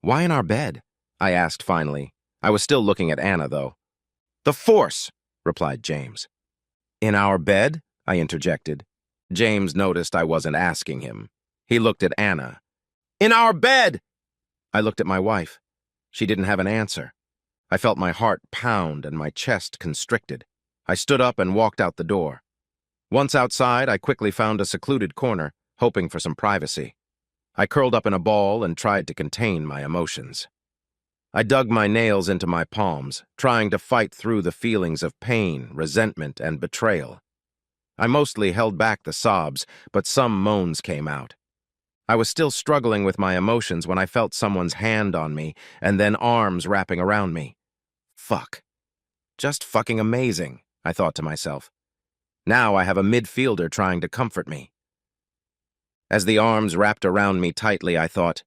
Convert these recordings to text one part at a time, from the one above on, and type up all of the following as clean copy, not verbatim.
Why in our bed? I asked finally. I was still looking at Anna, though. The Force, replied James. In our bed? I interjected. James noticed I wasn't asking him. He looked at Anna. In our bed! I looked at my wife. She didn't have an answer. I felt my heart pound and my chest constricted. I stood up and walked out the door. Once outside, I quickly found a secluded corner, hoping for some privacy. I curled up in a ball and tried to contain my emotions. I dug my nails into my palms, trying to fight through the feelings of pain, resentment, and betrayal. I mostly held back the sobs, but some moans came out. I was still struggling with my emotions when I felt someone's hand on me and then arms wrapping around me. Fuck. Just fucking amazing, I thought to myself. Now I have a midfielder trying to comfort me. As the arms wrapped around me tightly, I thought,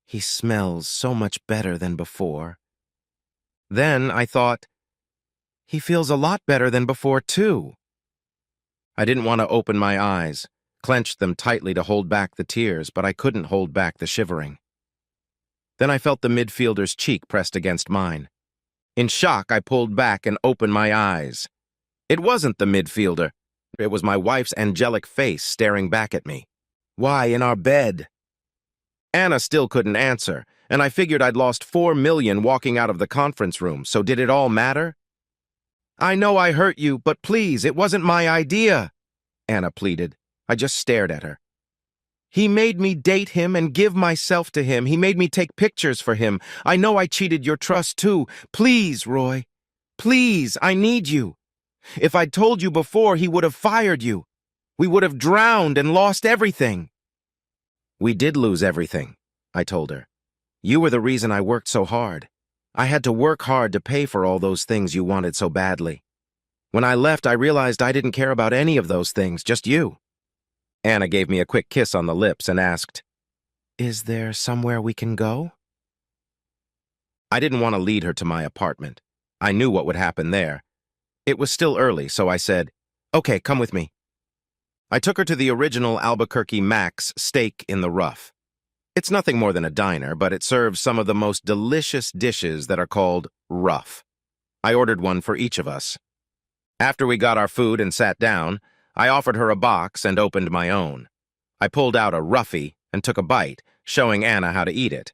he smells so much better than before. Then I thought, he feels a lot better than before, too. I didn't want to open my eyes, clenched them tightly to hold back the tears, but I couldn't hold back the shivering. Then I felt the midfielder's cheek pressed against mine. In shock, I pulled back and opened my eyes. It wasn't the midfielder. It was my wife's angelic face staring back at me. Why in our bed? Anna still couldn't answer, and I figured I'd lost 4 million walking out of the conference room, so did it all matter? I know I hurt you, but please, it wasn't my idea, Anna pleaded. I just stared at her. He made me date him and give myself to him. He made me take pictures for him. I know I cheated your trust too. Please, Roy. Please, I need you. If I'd told you before, he would have fired you. We would have drowned and lost everything. We did lose everything, I told her. You were the reason I worked so hard. I had to work hard to pay for all those things you wanted so badly. When I left, I realized I didn't care about any of those things, just you. Anna gave me a quick kiss on the lips and asked, Is there somewhere we can go? I didn't want to lead her to my apartment. I knew what would happen there. It was still early, so I said, Okay, come with me. I took her to the original Albuquerque Mac's Steak in the Rough. It's nothing more than a diner, but it serves some of the most delicious dishes that are called rough. I ordered one for each of us. After we got our food and sat down, I offered her a box and opened my own. I pulled out a roughie and took a bite, showing Anna how to eat it.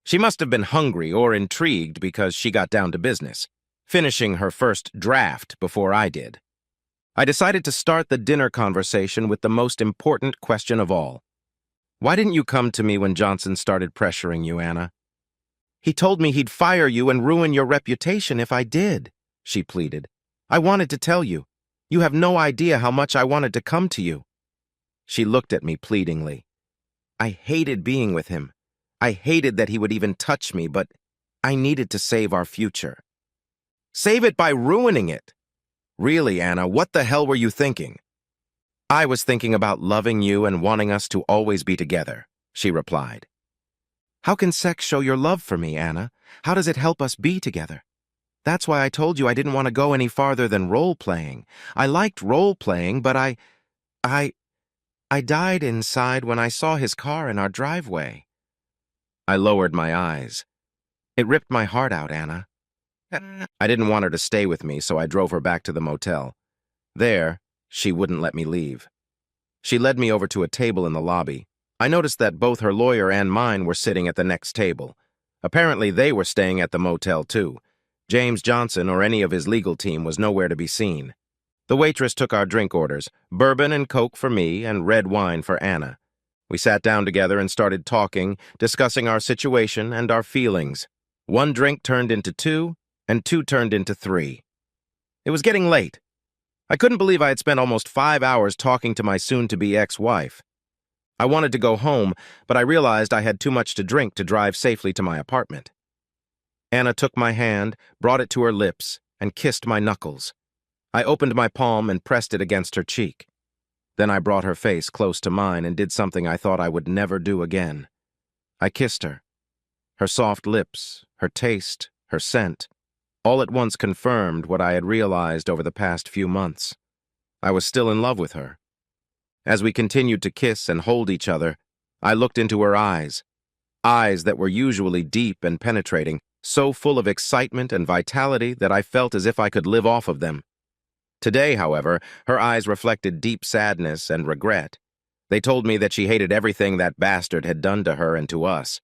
She must have been hungry or intrigued because she got down to business, finishing her first draft before I did. I decided to start the dinner conversation with the most important question of all. Why didn't you come to me when Johnson started pressuring you, Anna? He told me he'd fire you and ruin your reputation if I did, she pleaded. I wanted to tell you. You have no idea how much I wanted to come to you. She looked at me pleadingly. I hated being with him. I hated that he would even touch me, but I needed to save our future. Save it by ruining it. Really, Anna, what the hell were you thinking? I was thinking about loving you and wanting us to always be together, she replied. How can sex show your love for me, Anna? How does it help us be together? That's why I told you I didn't want to go any farther than role-playing. I liked role-playing, but I died inside when I saw his car in our driveway. I lowered my eyes. It ripped my heart out, Anna. I didn't want her to stay with me, so I drove her back to the motel. There, she wouldn't let me leave. She led me over to a table in the lobby. I noticed that both her lawyer and mine were sitting at the next table. Apparently, they were staying at the motel, too. James Johnson or any of his legal team was nowhere to be seen. The waitress took our drink orders, bourbon and Coke for me and red wine for Anna. We sat down together and started talking, discussing our situation and our feelings. 1 drink turned into 2, and 2 turned into 3. It was getting late. I couldn't believe I had spent almost 5 hours talking to my soon-to-be ex-wife. I wanted to go home, but I realized I had too much to drink to drive safely to my apartment. Anna took my hand, brought it to her lips, and kissed my knuckles. I opened my palm and pressed it against her cheek. Then I brought her face close to mine and did something I thought I would never do again. I kissed her. Her soft lips, her taste, her scent, all at once confirmed what I had realized over the past few months. I was still in love with her. As we continued to kiss and hold each other, I looked into her eyes. eyes that were usually deep and penetrating, so full of excitement and vitality that I felt as if I could live off of them. Today, however, her eyes reflected deep sadness and regret. They told me that she hated everything that bastard had done to her and to us.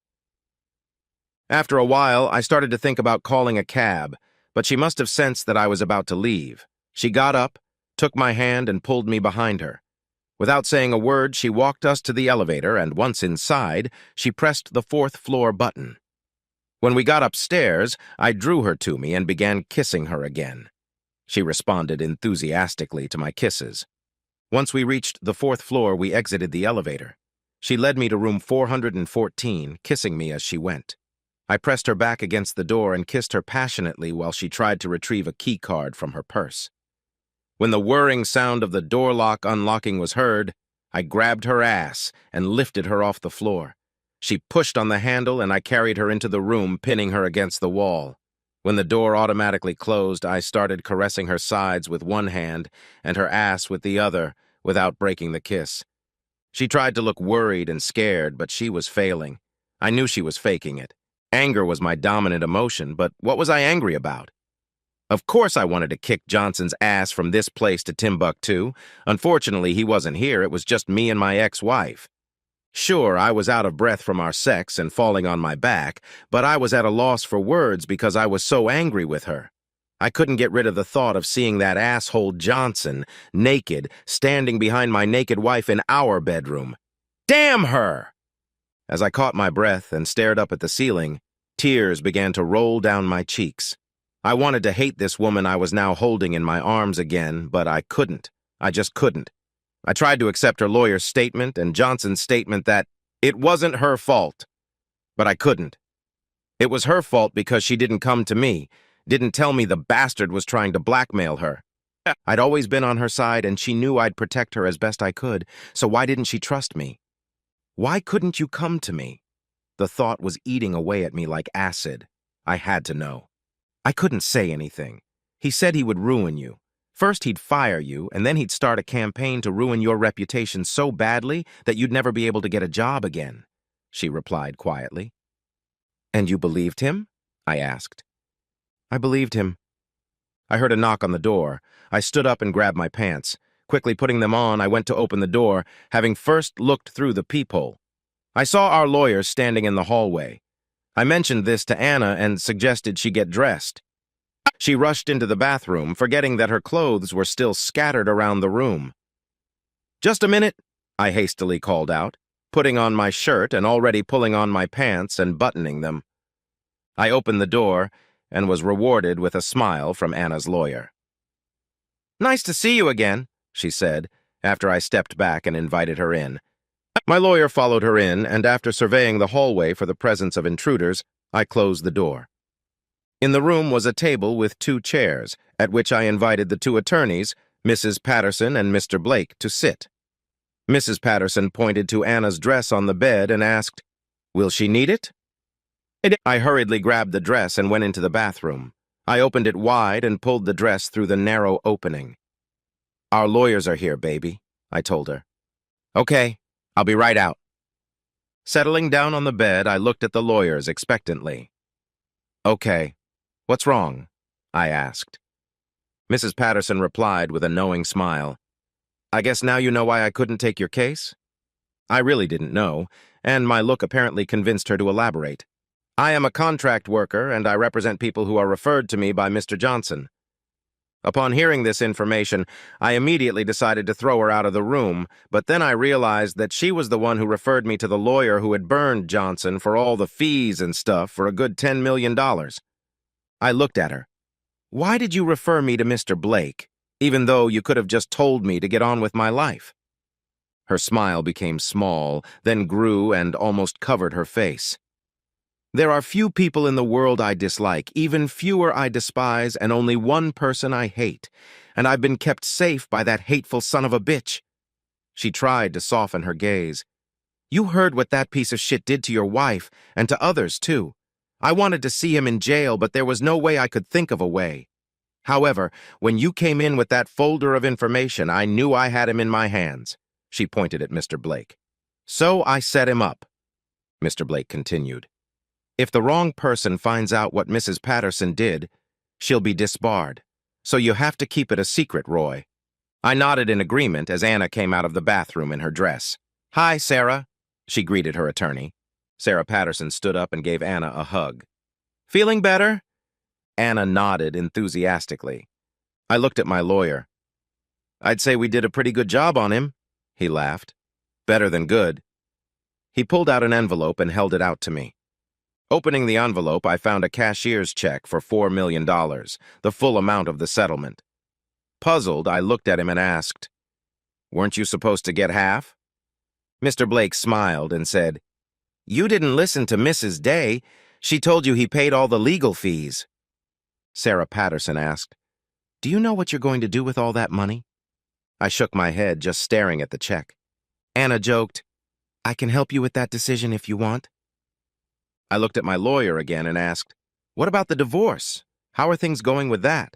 After a while, I started to think about calling a cab, but she must have sensed that I was about to leave. She got up, took my hand, and pulled me behind her. Without saying a word, she walked us to the elevator, and once inside, she pressed the 4th floor button. When we got upstairs, I drew her to me and began kissing her again. She responded enthusiastically to my kisses. Once we reached the 4th floor, we exited the elevator. She led me to room 414, kissing me as she went. I pressed her back against the door and kissed her passionately while she tried to retrieve a key card from her purse. When the whirring sound of the door lock unlocking was heard, I grabbed her ass and lifted her off the floor. She pushed on the handle and I carried her into the room, pinning her against the wall. When the door automatically closed, I started caressing her sides with one hand and her ass with the other without breaking the kiss. She tried to look worried and scared, but she was failing. I knew she was faking it. Anger was my dominant emotion, but what was I angry about? Of course I wanted to kick Johnson's ass from this place to Timbuktu. Unfortunately, he wasn't here. It was just me and my ex-wife. Sure, I was out of breath from our sex and falling on my back, but I was at a loss for words because I was so angry with her. I couldn't get rid of the thought of seeing that asshole Johnson, naked, standing behind my naked wife in our bedroom. Damn her! As I caught my breath and stared up at the ceiling, tears began to roll down my cheeks. I wanted to hate this woman I was now holding in my arms again, but I couldn't. I just couldn't. I tried to accept her lawyer's statement and Johnson's statement that it wasn't her fault, but I couldn't. It was her fault because she didn't come to me, didn't tell me the bastard was trying to blackmail her. I'd always been on her side and she knew I'd protect her as best I could, so why didn't she trust me? Why couldn't you come to me? The thought was eating away at me like acid. I had to know. I couldn't say anything. He said he would ruin you. First he'd fire you, and then he'd start a campaign to ruin your reputation so badly that you'd never be able to get a job again, she replied quietly. And you believed him? I asked. I believed him. I heard a knock on the door. I stood up and grabbed my pants. Quickly putting them on, I went to open the door, having first looked through the peephole. I saw our lawyers standing in the hallway. I mentioned this to Anna and suggested she get dressed. She rushed into the bathroom, forgetting that her clothes were still scattered around the room. Just a minute, I hastily called out, putting on my shirt and already pulling on my pants and buttoning them. I opened the door and was rewarded with a smile from Anna's lawyer. Nice to see you again, she said, after I stepped back and invited her in. My lawyer followed her in, and after surveying the hallway for the presence of intruders, I closed the door. In the room was a table with 2 chairs, at which I invited the 2 attorneys, Mrs. Patterson and Mr. Blake, to sit. Mrs. Patterson pointed to Anna's dress on the bed and asked, "Will she need it?" I hurriedly grabbed the dress and went into the bathroom. I opened it wide and pulled the dress through the narrow opening. Our lawyers are here, baby, I told her. Okay, I'll be right out. Settling down on the bed, I looked at the lawyers expectantly. Okay, what's wrong? I asked. Mrs. Patterson replied with a knowing smile. I guess now you know why I couldn't take your case? I really didn't know, and my look apparently convinced her to elaborate. I am a contract worker, and I represent people who are referred to me by Mr. Johnson. Upon hearing this information, I immediately decided to throw her out of the room, but then I realized that she was the one who referred me to the lawyer who had burned Johnson for all the fees and stuff for a good $10 million. I looked at her. Why did you refer me to Mr. Blake, even though you could have just told me to get on with my life? Her smile became small, then grew and almost covered her face. There are few people in the world I dislike, even fewer I despise, and only one person I hate, and I've been kept safe by that hateful son of a bitch. She tried to soften her gaze. You heard what that piece of shit did to your wife, and to others, too. I wanted to see him in jail, but there was no way I could think of a way. However, when you came in with that folder of information, I knew I had him in my hands. She pointed at Mr. Blake. So I set him up. Mr. Blake continued. If the wrong person finds out what Mrs. Patterson did, she'll be disbarred. So you have to keep it a secret, Roy. I nodded in agreement as Anna came out of the bathroom in her dress. Hi, Sarah, she greeted her attorney. Sarah Patterson stood up and gave Anna a hug. Feeling better? Anna nodded enthusiastically. I looked at my lawyer. I'd say we did a pretty good job on him, he laughed. Better than good. He pulled out an envelope and held it out to me. Opening the envelope, I found a cashier's check for $4 million, the full amount of the settlement. Puzzled, I looked at him and asked, Weren't you supposed to get half? Mr. Blake smiled and said, You didn't listen to Mrs. Day. She told you he paid all the legal fees. Sarah Patterson asked, Do you know what you're going to do with all that money? I shook my head, just staring at the check. Anna joked, I can help you with that decision if you want. I looked at my lawyer again and asked, What about the divorce? How are things going with that?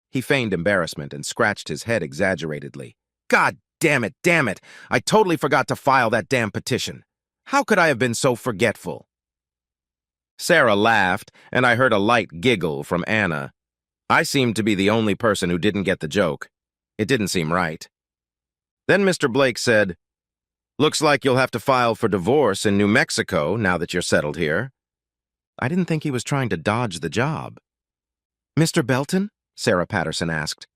He feigned embarrassment and scratched his head exaggeratedly. God damn it, I totally forgot to file that damn petition. How could I have been so forgetful? Sarah laughed, and I heard a light giggle from Anna. I seemed to be the only person who didn't get the joke. It didn't seem right. Then Mr. Blake said, Looks like you'll have to file for divorce in New Mexico now that you're settled here. I didn't think he was trying to dodge the job. Mr. Belton? Sarah Patterson asked.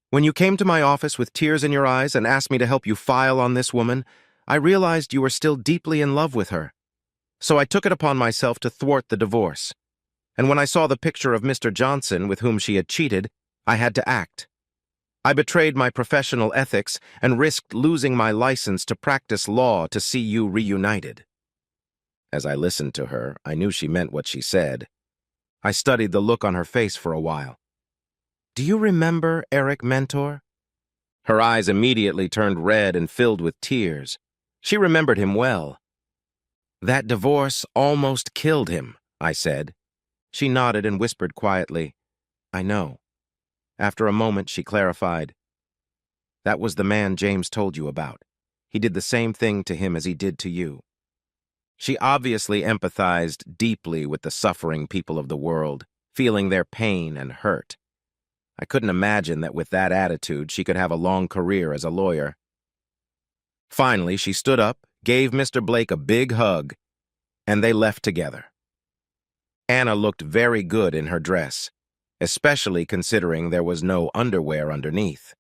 When you came to my office with tears in your eyes and asked me to help you file on this woman, I realized you were still deeply in love with her. So I took it upon myself to thwart the divorce. And when I saw the picture of Mr. Johnson with whom she had cheated, I had to act. I betrayed my professional ethics and risked losing my license to practice law to see you reunited. As I listened to her, I knew she meant what she said. I studied the look on her face for a while. Do you remember Eric Mentor? Her eyes immediately turned red and filled with tears. She remembered him well. That divorce almost killed him, I said. She nodded and whispered quietly, I know. After a moment, she clarified, That was the man James told you about. He did the same thing to him as he did to you. She obviously empathized deeply with the suffering people of the world, feeling their pain and hurt. I couldn't imagine that with that attitude she could have a long career as a lawyer. Finally, she stood up, gave Mr. Blake a big hug, and they left together. Anna looked very good in her dress, especially considering there was no underwear underneath.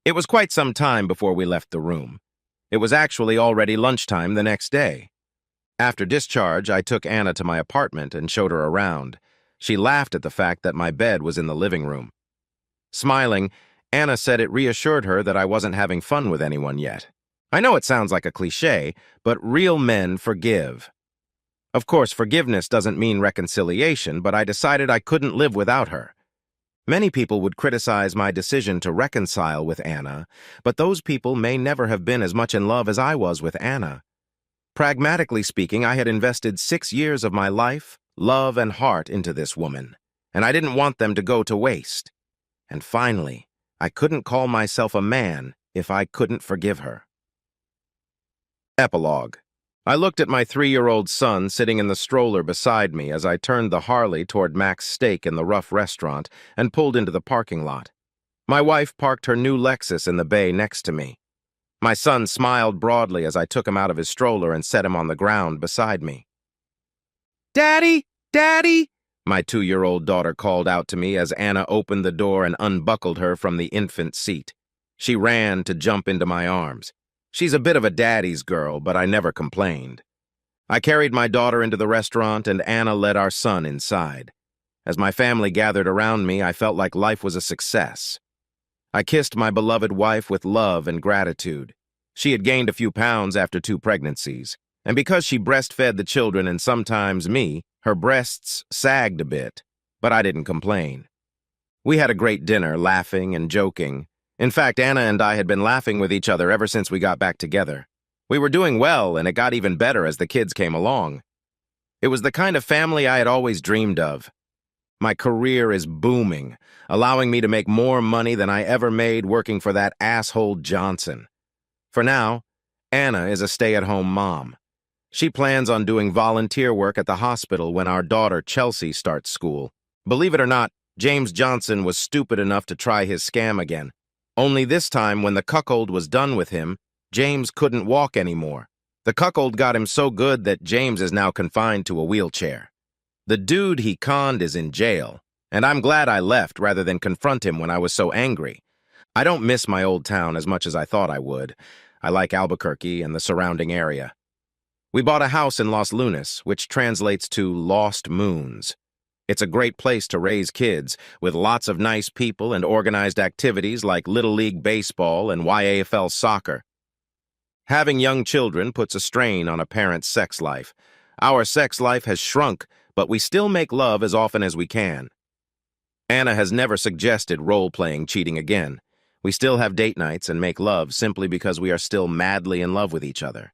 It was quite some time before we left the room. It was actually already lunchtime the next day. After discharge, I took Anna to my apartment and showed her around. She laughed at the fact that my bed was in the living room. Smiling, Anna said it reassured her that I wasn't having fun with anyone yet. I know it sounds like a cliché, but real men forgive. Of course, forgiveness doesn't mean reconciliation, but I decided I couldn't live without her. Many people would criticize my decision to reconcile with Anna, but those people may never have been as much in love as I was with Anna. Pragmatically speaking, I had invested 6 years of my life, love, and heart into this woman, and I didn't want them to go to waste. And finally, I couldn't call myself a man if I couldn't forgive her. Epilogue. I looked at my 3-year-old son sitting in the stroller beside me as I turned the Harley toward Mac's Steak in the Rough restaurant and pulled into the parking lot. My wife parked her new Lexus in the bay next to me. My son smiled broadly as I took him out of his stroller and set him on the ground beside me. Daddy! Daddy! My 2-year-old daughter called out to me as Anna opened the door and unbuckled her from the infant seat. She ran to jump into my arms. She's a bit of a daddy's girl, but I never complained. I carried my daughter into the restaurant, and Anna led our son inside. As my family gathered around me, I felt like life was a success. I kissed my beloved wife with love and gratitude. She had gained a few pounds after 2 pregnancies, and because she breastfed the children and sometimes me, her breasts sagged a bit, but I didn't complain. We had a great dinner, laughing and joking. In fact, Anna and I had been laughing with each other ever since we got back together. We were doing well, and it got even better as the kids came along. It was the kind of family I had always dreamed of. My career is booming, allowing me to make more money than I ever made working for that asshole Johnson. For now, Anna is a stay-at-home mom. She plans on doing volunteer work at the hospital when our daughter Chelsea starts school. Believe it or not, James Johnson was stupid enough to try his scam again. Only this time, when the cuckold was done with him, James couldn't walk anymore. The cuckold got him so good that James is now confined to a wheelchair. The dude he conned is in jail, and I'm glad I left rather than confront him when I was so angry. I don't miss my old town as much as I thought I would. I like Albuquerque and the surrounding area. We bought a house in Los Lunas, which translates to Lost Moons. It's a great place to raise kids, with lots of nice people and organized activities like Little League Baseball and YAFL soccer. Having young children puts a strain on a parent's sex life. Our sex life has shrunk, but we still make love as often as we can. Anna has never suggested role-playing cheating again. We still have date nights and make love simply because we are still madly in love with each other.